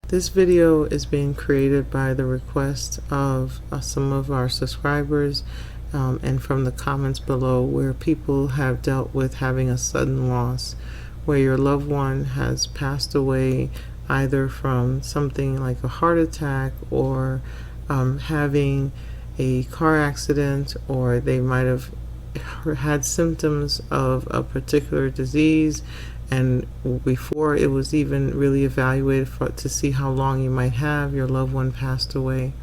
This video is being created by the request of some of our subscribers and from the comments below, where people have dealt with having a sudden loss, where your loved one has passed away either from something like a heart attack or having a car accident, or they might have had symptoms of a particular disease, and before it was even really evaluated to see how long you might have, your loved one passed away.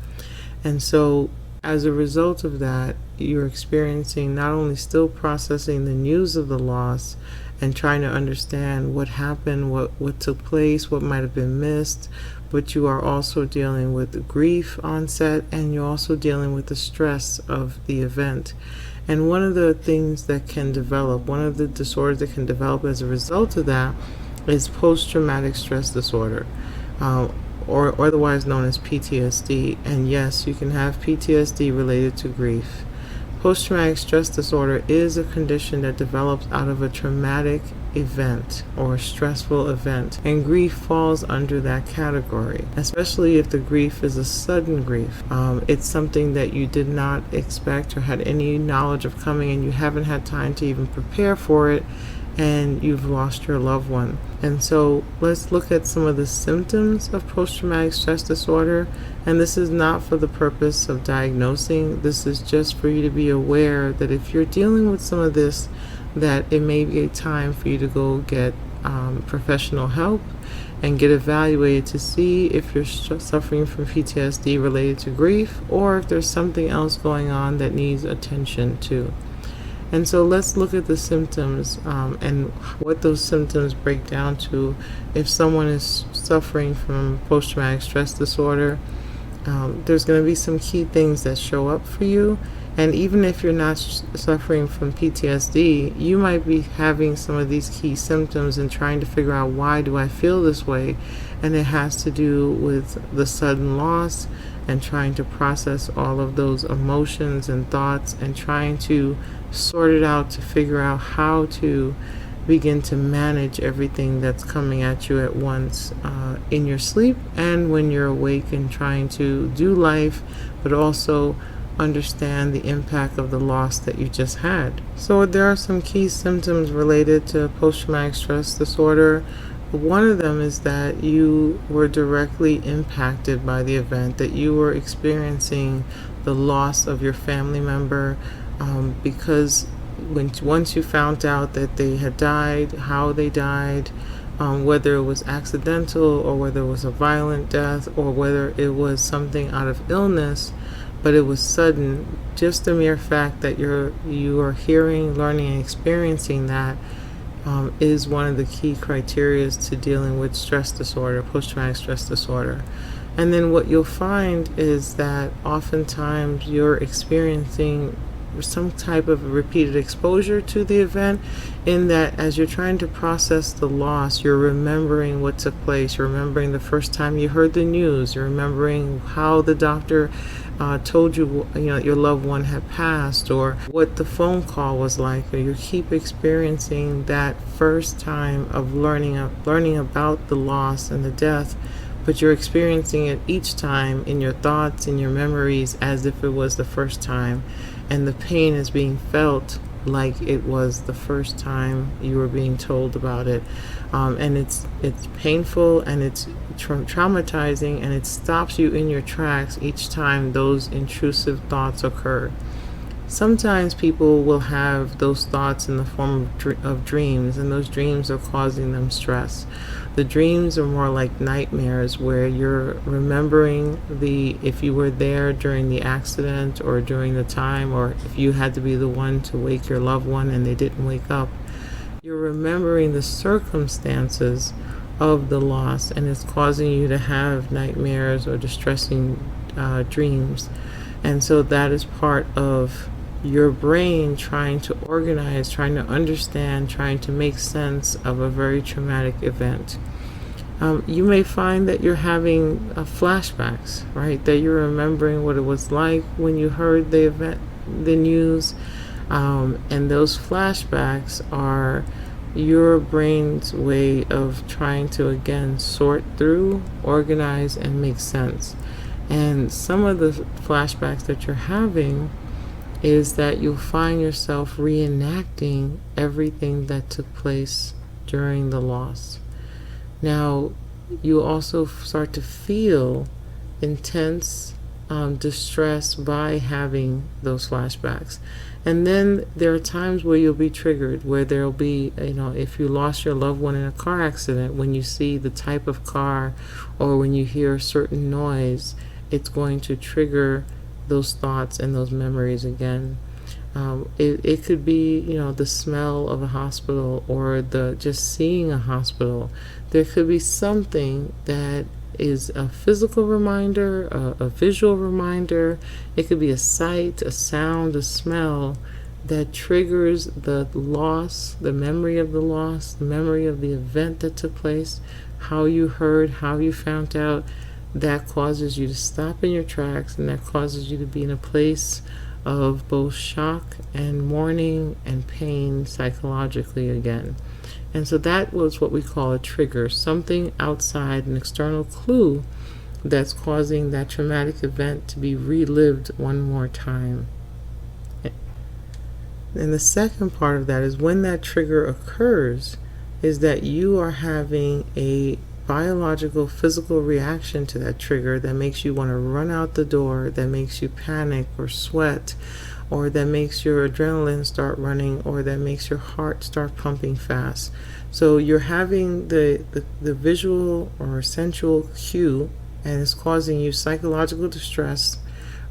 And so as a result of that, you're experiencing not only still processing the news of the loss and trying to understand what happened, what took place, what might have been missed, but you are also dealing with the grief onset, and you're also dealing with the stress of the event. And one of the things that can develop, one of the disorders that can develop as a result of that, is post-traumatic stress disorder, or otherwise known as PTSD. And yes, you can have PTSD related to grief. Post-traumatic stress disorder is a condition that develops out of a traumatic event or a stressful event, and grief falls under that category, especially if the grief is a sudden grief. It's something that you did not expect or had any knowledge of coming, and you haven't had time to even prepare for it, and you've lost your loved one. And so let's look at some of the symptoms of post-traumatic stress disorder. And this is not for the purpose of diagnosing. This is just for you to be aware that if you're dealing with some of this, that it may be a time for you to go get professional help and get evaluated to see if you're suffering from PTSD related to grief, or if there's something else going on that needs attention too. And so let's look at the symptoms and what those symptoms break down to. If someone is suffering from post-traumatic stress disorder, there's going to be some key things that show up for you. And even if you're not suffering from PTSD, you might be having some of these key symptoms and trying to figure out, why do I feel this way? And it has to do with the sudden loss, and trying to process all of those emotions and thoughts, and trying to sort it out to figure out how to begin to manage everything that's coming at you at once in your sleep and when you're awake, and trying to do life, but also understand the impact of the loss that you just had. So there are some key symptoms related to post-traumatic stress disorder. One of them is that you were directly impacted by the event, that you were experiencing the loss of your family member, because once you found out that they had died, how they died, whether it was accidental or whether it was a violent death or whether it was something out of illness, but it was sudden, just the mere fact that you are hearing, learning, and experiencing that is one of the key criteria to dealing with stress disorder, post-traumatic stress disorder. And then what you'll find is that oftentimes you're experiencing some type of repeated exposure to the event, in that as you're trying to process the loss, you're remembering what took place, you're remembering the first time you heard the news, you're remembering how the doctor told you, your loved one had passed, or what the phone call was like, or you keep experiencing that first time of learning about the loss and the death, but you're experiencing it each time in your thoughts and your memories as if it was the first time, and the pain is being felt like it was the first time you were being told about it, and it's painful, and it's traumatizing, and it stops you in your tracks each time those intrusive thoughts occur. Sometimes people will have those thoughts in the form of dreams, and those dreams are causing them stress. The dreams are more like nightmares, where you're remembering if you were there during the accident or during the time, or if you had to be the one to wake your loved one and they didn't wake up. You're remembering the circumstances of the loss, and it's causing you to have nightmares or distressing dreams. And so that is part of your brain trying to organize, trying to understand, trying to make sense of a very traumatic event. You may find that you're having flashbacks, right? That you're remembering what it was like when you heard the event, the news, and those flashbacks are your brain's way of trying to again sort through, organize, and make sense. And some of the flashbacks that you're having is that you'll find yourself reenacting everything that took place during the loss. Now, you also start to feel intense distress by having those flashbacks. And then there are times where you'll be triggered, where there'll be, if you lost your loved one in a car accident, when you see the type of car or when you hear a certain noise, it's going to trigger those thoughts and those memories again. It could be, the smell of a hospital or the just seeing a hospital. There could be something that is a physical reminder, a visual reminder. It could be a sight, a sound, a smell that triggers the loss, the memory of the loss, the memory of the event that took place, how you heard, how you found out. That causes you to stop in your tracks, and that causes you to be in a place of both shock and mourning and pain psychologically again. And so that was what we call a trigger, something outside, an external clue that's causing that traumatic event to be relived one more time. And the second part of that is when that trigger occurs, is that you are having a biological, physical reaction to that trigger that makes you want to run out the door, that makes you panic or sweat, or that makes your adrenaline start running, or that makes your heart start pumping fast. So you're having the visual or sensual cue, and it's causing you psychological distress,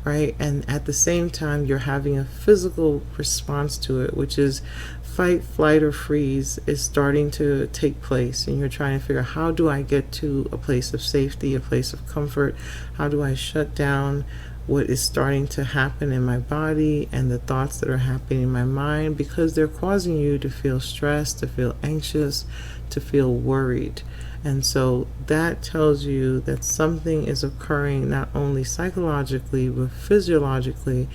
right? And at the same time, you're having a physical response to it, which is fight, flight, or freeze is starting to take place, and you're trying to figure out, how do I get to a place of safety, a place of comfort? How do I shut down what is starting to happen in my body and the thoughts that are happening in my mind, because they're causing you to feel stressed, to feel anxious, to feel worried. And so that tells you that something is occurring not only psychologically but physiologically,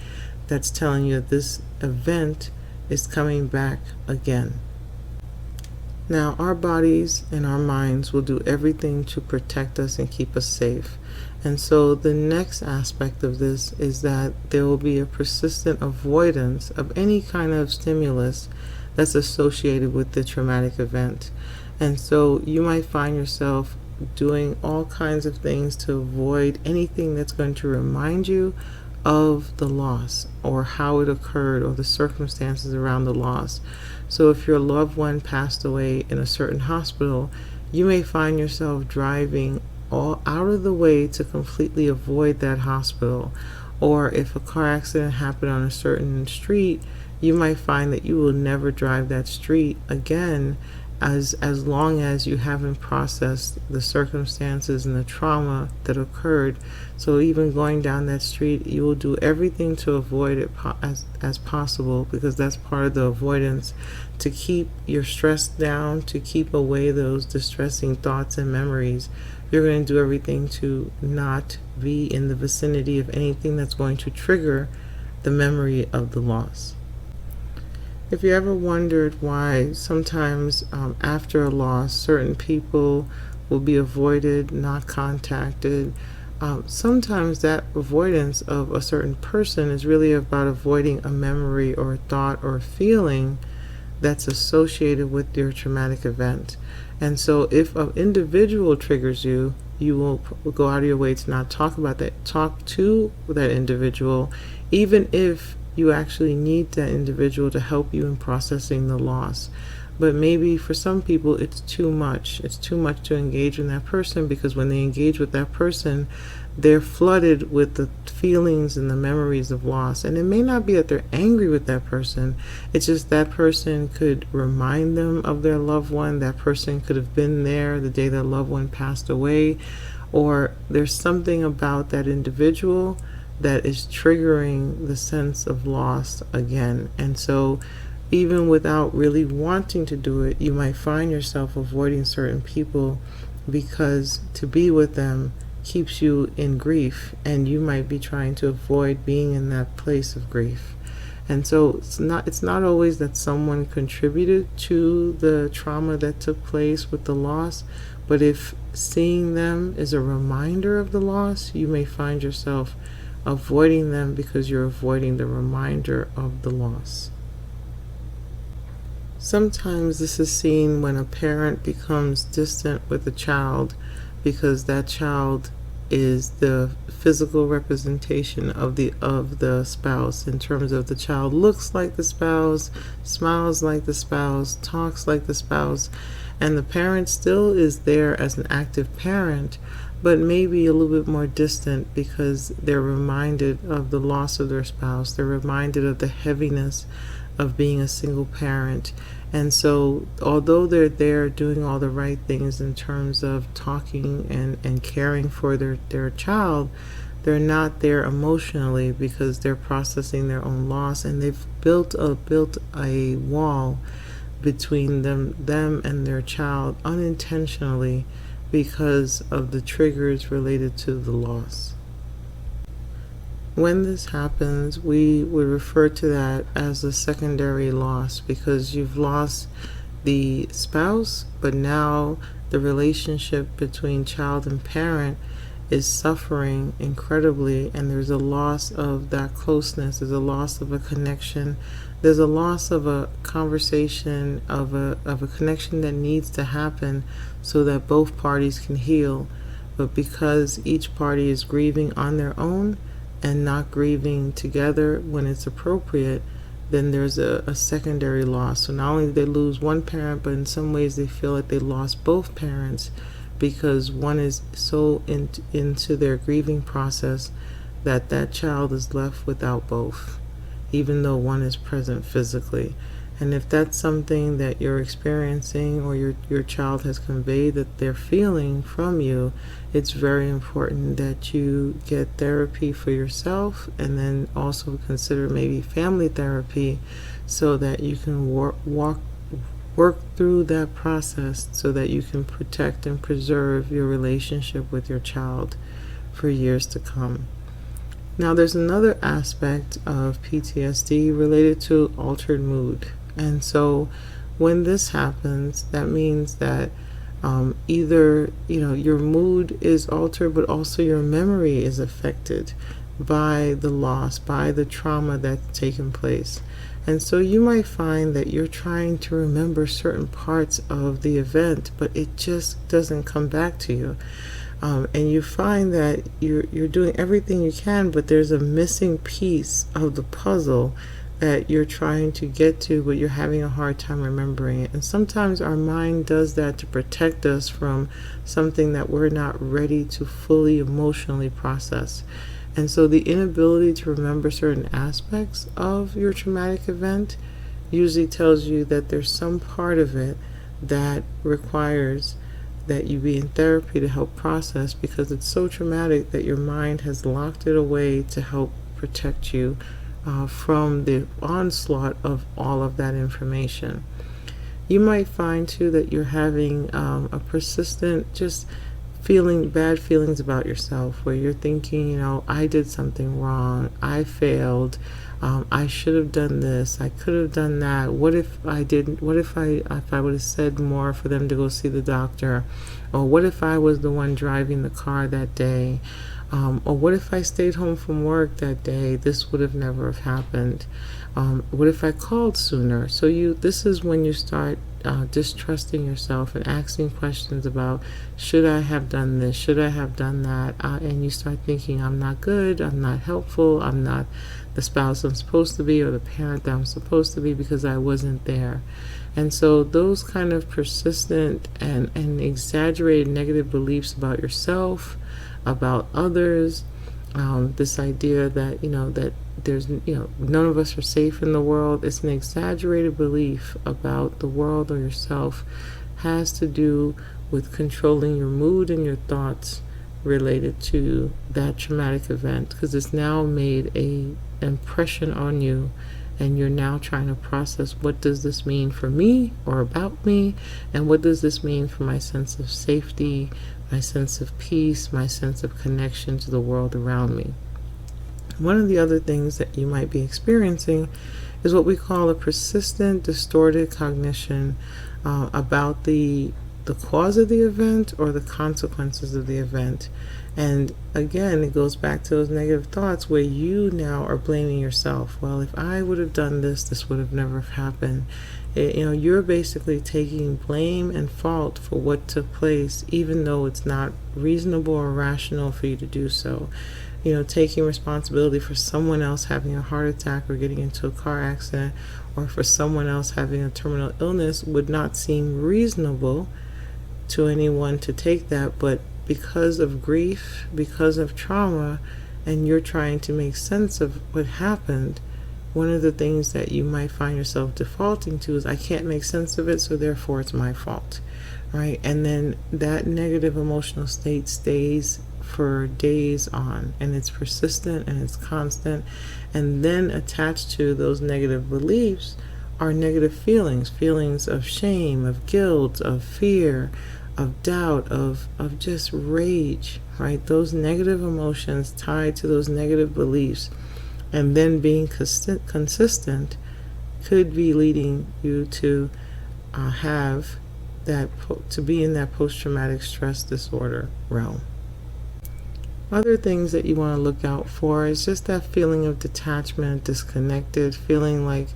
that's telling you that this event is coming back again. Now, our bodies and our minds will do everything to protect us and keep us safe. And so the next aspect of this is that there will be a persistent avoidance of any kind of stimulus that's associated with the traumatic event. And so you might find yourself doing all kinds of things to avoid anything that's going to remind you of the loss or how it occurred or the circumstances around the loss. So if your loved one passed away in a certain hospital, you may find yourself driving all out of the way to completely avoid that hospital. Or if a car accident happened on a certain street, you might find that you will never drive that street again as long as you haven't processed the circumstances and the trauma that occurred. So even going down that street, you will do everything to avoid it as possible, because that's part of the avoidance, to keep your stress down, to keep away those distressing thoughts and memories. You're going to do everything to not be in the vicinity of anything that's going to trigger the memory of the loss. If you ever wondered why sometimes after a loss, certain people will be avoided, not contacted, sometimes that avoidance of a certain person is really about avoiding a memory or a thought or a feeling that's associated with your traumatic event. And so if an individual triggers you, you will go out of your way to not talk about that, talk to that individual, even if you actually need that individual to help you in processing the loss. But maybe for some people it's too much. It's too much to engage in that person, because when they engage with that person, they're flooded with the feelings and the memories of loss. And it may not be that they're angry with that person. It's just that person could remind them of their loved one. That person could have been there the day their loved one passed away. Or there's something about that individual that is triggering the sense of loss again. And so even without really wanting to do it, you might find yourself avoiding certain people because to be with them keeps you in grief, and you might be trying to avoid being in that place of grief. And so it's not always that someone contributed to the trauma that took place with the loss, but if seeing them is a reminder of the loss, you may find yourself avoiding them because you're avoiding the reminder of the loss. Sometimes this is seen when a parent becomes distant with a child because that child is the physical representation of the spouse, in terms of the child looks like the spouse, smiles like the spouse, talks like the spouse, and the parent still is there as an active parent, but maybe a little bit more distant because they're reminded of the loss of their spouse. They're reminded of the heaviness of being a single parent. And so although they're there doing all the right things in terms of talking and caring for their child, they're not there emotionally because they're processing their own loss, and they've built a wall between them and their child unintentionally because of the triggers related to the loss. When this happens, we would refer to that as a secondary loss, because you've lost the spouse, but now the relationship between child and parent is suffering incredibly, and there's a loss of that closeness, there's a loss of a connection, there's a loss of a conversation, of a connection that needs to happen so that both parties can heal. But because each party is grieving on their own and not grieving together when it's appropriate, then there's a secondary loss. So not only did they lose one parent, but in some ways they feel like they lost both parents because one is so into their grieving process that child is left without both, even though one is present physically. And if that's something that you're experiencing, or your child has conveyed that they're feeling from you, it's very important that you get therapy for yourself, and then also consider maybe family therapy so that you can work through that process so that you can protect and preserve your relationship with your child for years to come. Now, there's another aspect of PTSD related to altered mood. And so when this happens, that means that either your mood is altered, but also your memory is affected by the loss, by the trauma that's taken place. And so you might find that you're trying to remember certain parts of the event, but it just doesn't come back to you. And you find that you're doing everything you can, but there's a missing piece of the puzzle that you're trying to get to, but you're having a hard time remembering it. And sometimes our mind does that to protect us from something that we're not ready to fully emotionally process. And so the inability to remember certain aspects of your traumatic event usually tells you that there's some part of it that requires that you be in therapy to help process, because it's so traumatic that your mind has locked it away to help protect you from the onslaught of all of that information. You might find too that you're having a persistent just bad feelings about yourself, where you're thinking, I did something wrong, I failed, I should have done this, I could have done that, what if I didn't, what if I would have said more for them to go see the doctor, or what if I was the one driving the car that day, or what if I stayed home from work that day, this would have never have happened, what if I called sooner. So this is when you start distrusting yourself and asking questions about, should I have done this, should I have done that, and you start thinking, I'm not good, I'm not helpful, I'm not the spouse I'm supposed to be, or the parent that I'm supposed to be, because I wasn't there. And so those kind of persistent and exaggerated negative beliefs about yourself, about others, this idea that that there's none of us are safe in the world, it's an exaggerated belief about the world or yourself, has to do with controlling your mood and your thoughts related to that traumatic event, because it's now made an impression on you, and you're now trying to process, what does this mean for me or about me, and what does this mean for my sense of safety, my sense of peace, my sense of connection to the world around me. One of the other things that you might be experiencing is what we call a persistent distorted cognition about the cause of the event or the consequences of the event. And again, it goes back to those negative thoughts where you now are blaming yourself. Well, if I would have done this, this would have never happened. You're basically taking blame and fault for what took place, even though it's not reasonable or rational for you to do so. Taking responsibility for someone else having a heart attack or getting into a car accident, or for someone else having a terminal illness would not seem reasonable to anyone to take that, but because of grief, because of trauma, and you're trying to make sense of what happened, one of the things that you might find yourself defaulting to is, I can't make sense of it, so therefore it's my fault, right? And then that negative emotional state stays for days on, and it's persistent and it's constant. And then attached to those negative beliefs are negative feelings of shame, of guilt, of fear, of doubt, of just rage, right? Those negative emotions tied to those negative beliefs, and then being consistent could be leading you to to be in that post-traumatic stress disorder realm. Other things that you want to look out for is just that feeling of detachment, disconnected, feeling like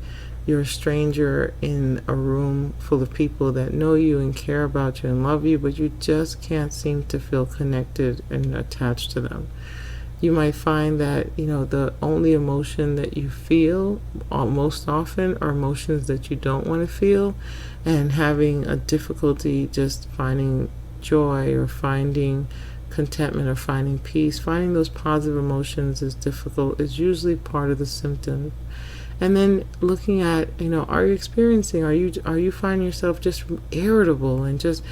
you're a stranger in a room full of people that know you and care about you and love you, but you just can't seem to feel connected and attached to them. You might find that, the only emotion that you feel most often are emotions that you don't want to feel, and having a difficulty just finding joy or finding contentment or finding peace. Finding those positive emotions is difficult, is usually part of the symptom. And then looking at, are you finding yourself just irritable and just,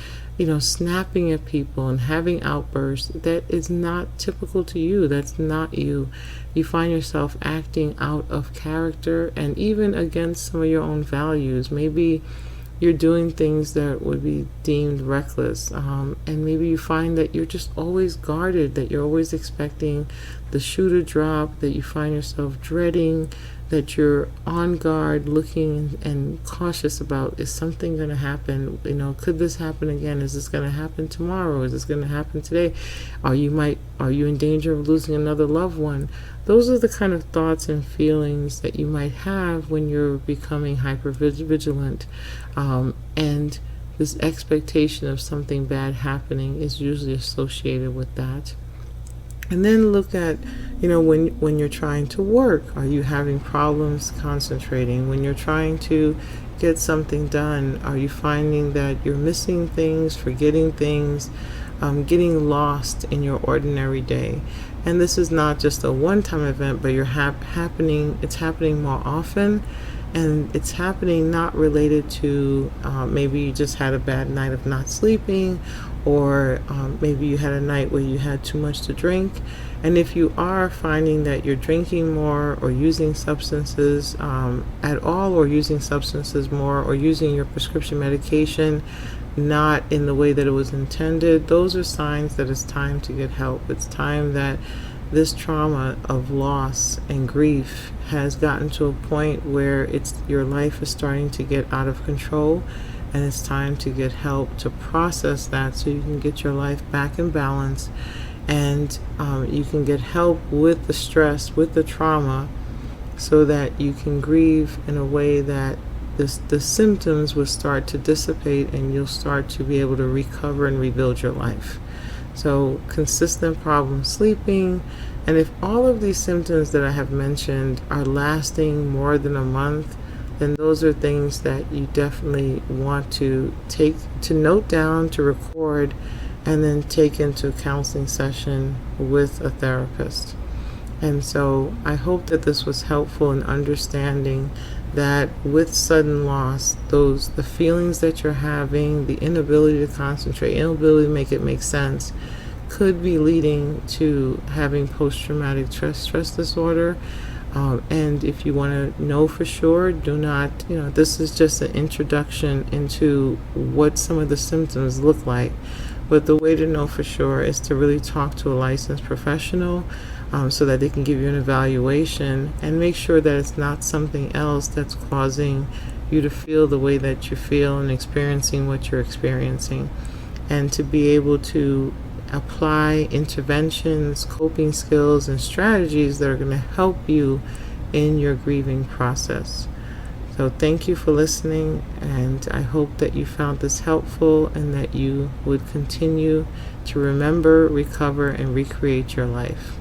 snapping at people and having outbursts? That is not typical to you. That's not you. You find yourself acting out of character and even against some of your own values. Maybe you're doing things that would be deemed reckless, and maybe you find that you're just always guarded, that you're always expecting the shoe to drop, that you find yourself dreading, that you're on guard, looking and cautious about, is something going to happen? Could this happen again? Is this going to happen tomorrow? Is this going to happen today? Are you in danger of losing another loved one? Those are the kind of thoughts and feelings that you might have when you're becoming hypervigilant, and this expectation of something bad happening is usually associated with that. And then look at, when you're trying to work, are you having problems concentrating? When you're trying to get something done, are you finding that you're missing things, forgetting things, getting lost in your ordinary day? And this is not just a one-time event, but it's happening more often, and it's happening not related to maybe you just had a bad night of not sleeping, or maybe you had a night where you had too much to drink. And if you are finding that you're drinking more or using substances at all, or using substances more, or using your prescription medication not in the way that it was intended, those are signs that it's time to get help. It's time that this trauma of loss and grief has gotten to a point where your life is starting to get out of control, and it's time to get help to process that so you can get your life back in balance, and you can get help with the stress, with the trauma, so that you can grieve in a way that the symptoms will start to dissipate and you'll start to be able to recover and rebuild your life. So consistent problem sleeping, and if all of these symptoms that I have mentioned are lasting more than a month, then those are things that you definitely want to note down, to record, and then take into a counseling session with a therapist. And so I hope that this was helpful in understanding that with sudden loss, the feelings that you're having, the inability to concentrate, inability to make it make sense, could be leading to having post-traumatic stress disorder. And if you want to know for sure, this is just an introduction into what some of the symptoms look like. But the way to know for sure is to really talk to a licensed professional so that they can give you an evaluation and make sure that it's not something else that's causing you to feel the way that you feel and experiencing what you're experiencing, and to be able to apply interventions, coping skills, and strategies that are going to help you in your grieving process. So thank you for listening, and I hope that you found this helpful and that you would continue to remember, recover, and recreate your life.